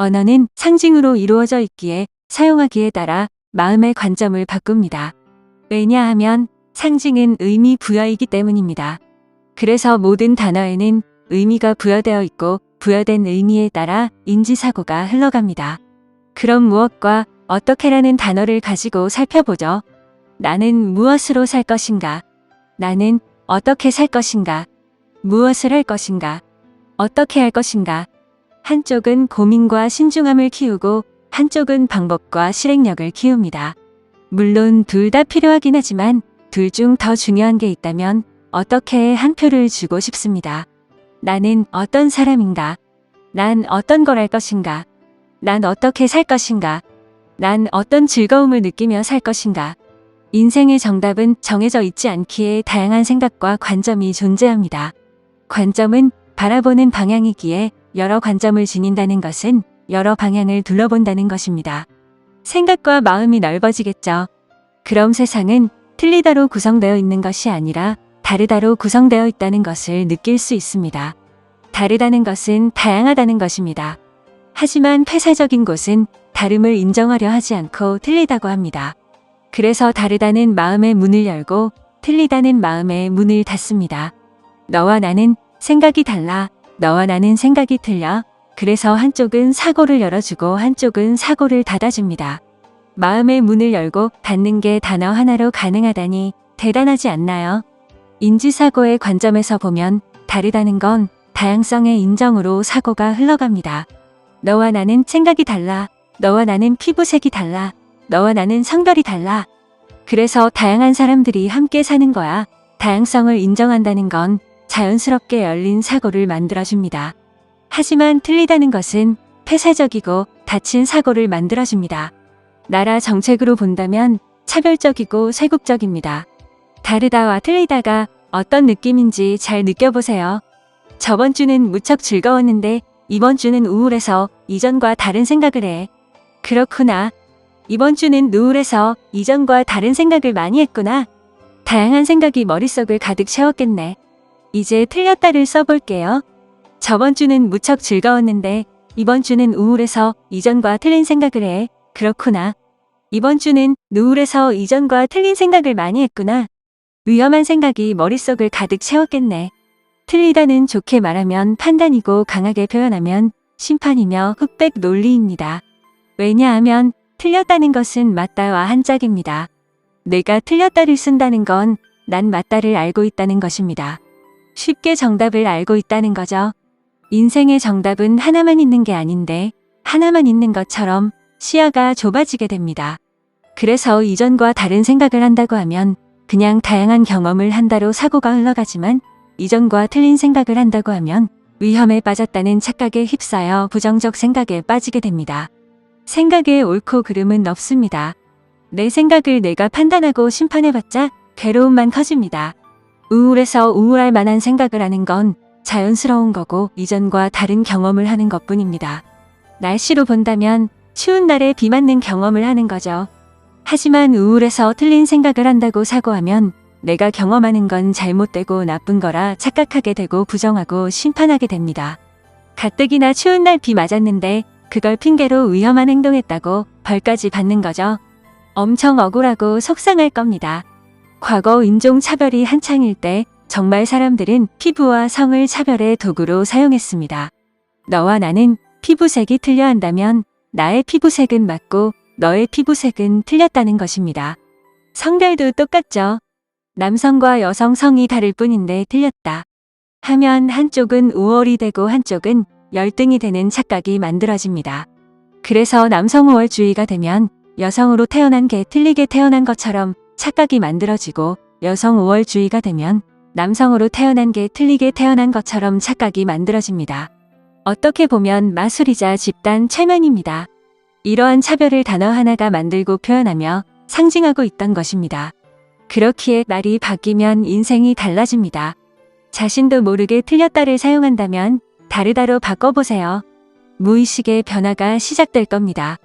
언어는 상징으로 이루어져 있기에 사용하기에 따라 마음의 관점을 바꿉니다. 왜냐하면 상징은 의미 부여이기 때문입니다. 그래서 모든 단어에는 의미가 부여되어 있고 부여된 의미에 따라 인지사고가 흘러갑니다. 그럼 무엇과 어떻게라는 단어를 가지고 살펴보죠. 나는 무엇으로 살 것인가? 나는 어떻게 살 것인가? 무엇을 할 것인가? 어떻게 할 것인가? 한쪽은 고민과 신중함을 키우고 한쪽은 방법과 실행력을 키웁니다. 물론 둘 다 필요하긴 하지만 둘 중 더 중요한 게 있다면 어떻게 한 표를 주고 싶습니다. 나는 어떤 사람인가? 난 어떤 걸 할 것인가? 난 어떻게 살 것인가? 난 어떤 즐거움을 느끼며 살 것인가? 인생의 정답은 정해져 있지 않기에 다양한 생각과 관점이 존재합니다. 관점은 바라보는 방향이기에 여러 관점을 지닌다는 것은 여러 방향을 둘러본다는 것입니다. 생각과 마음이 넓어지겠죠. 그럼 세상은 틀리다로 구성되어 있는 것이 아니라 다르다로 구성되어 있다는 것을 느낄 수 있습니다. 다르다는 것은 다양하다는 것입니다. 하지만 폐쇄적인 곳은 다름을 인정하려 하지 않고 틀리다고 합니다. 그래서 다르다는 마음의 문을 열고 틀리다는 마음의 문을 닫습니다. 너와 나는 생각이 달라. 너와 나는 생각이 틀려. 그래서 한쪽은 사고를 열어주고 한쪽은 사고를 닫아줍니다. 마음의 문을 열고 닫는 게 단어 하나로 가능하다니 대단하지 않나요? 인지사고의 관점에서 보면 다르다는 건 다양성의 인정으로 사고가 흘러갑니다. 너와 나는 생각이 달라. 너와 나는 피부색이 달라. 너와 나는 성별이 달라. 그래서 다양한 사람들이 함께 사는 거야. 다양성을 인정한다는 건 자연스럽게 열린 사고를 만들어줍니다. 하지만 틀리다는 것은 폐쇄적이고 닫힌 사고를 만들어줍니다. 나라 정책으로 본다면 차별적이고 세국적입니다. 다르다와 틀리다가 어떤 느낌인지 잘 느껴보세요. 저번 주는 무척 즐거웠는데 이번 주는 우울해서 이전과 다른 생각을 해. 그렇구나. 이번 주는 우울해서 이전과 다른 생각을 많이 했구나. 다양한 생각이 머릿속을 가득 채웠겠네. 이제 틀렸다를 써볼게요. 저번 주는 무척 즐거웠는데 이번 주는 우울해서 이전과 틀린 생각을 해. 그렇구나. 이번 주는 우울해서 이전과 틀린 생각을 많이 했구나. 위험한 생각이 머릿속을 가득 채웠겠네. 틀리다는 좋게 말하면 판단이고 강하게 표현하면 심판이며 흑백 논리입니다. 왜냐하면 틀렸다는 것은 맞다와 한짝입니다. 내가 틀렸다를 쓴다는 건 난 맞다를 알고 있다는 것입니다. 쉽게 정답을 알고 있다는 거죠. 인생의 정답은 하나만 있는 게 아닌데 하나만 있는 것처럼 시야가 좁아지게 됩니다. 그래서 이전과 다른 생각을 한다고 하면 그냥 다양한 경험을 한다로 사고가 흘러가지만 이전과 틀린 생각을 한다고 하면 위험에 빠졌다는 착각에 휩싸여 부정적 생각에 빠지게 됩니다. 생각에 옳고 그름은 없습니다. 내 생각을 내가 판단하고 심판해봤자 괴로움만 커집니다. 우울해서 우울할 만한 생각을 하는 건 자연스러운 거고 이전과 다른 경험을 하는 것뿐입니다. 날씨로 본다면 추운 날에 비 맞는 경험을 하는 거죠. 하지만 우울해서 틀린 생각을 한다고 사고하면 내가 경험하는 건 잘못되고 나쁜 거라 착각하게 되고 부정하고 심판하게 됩니다. 가뜩이나 추운 날 비 맞았는데 그걸 핑계로 위험한 행동했다고 벌까지 받는 거죠. 엄청 억울하고 속상할 겁니다. 과거 인종차별이 한창일 때 정말 사람들은 피부와 성을 차별의 도구로 사용했습니다. 너와 나는 피부색이 틀려 한다면 나의 피부색은 맞고 너의 피부색은 틀렸다는 것입니다. 성별도 똑같죠. 남성과 여성 성이 다를 뿐인데 틀렸다 하면 한쪽은 우월이 되고 한쪽은 열등이 되는 착각이 만들어집니다. 그래서 남성 우월주의가 되면 여성으로 태어난 게 틀리게 태어난 것처럼 착각이 만들어지고 여성 우월주의가 되면 남성으로 태어난 게 틀리게 태어난 것처럼 착각이 만들어집니다. 어떻게 보면 마술이자 집단 최면입니다. 이러한 차별을 단어 하나가 만들고 표현하며 상징하고 있던 것입니다. 그렇기에 말이 바뀌면 인생이 달라집니다. 자신도 모르게 틀렸다를 사용한다면 다르다로 바꿔보세요. 무의식의 변화가 시작될 겁니다.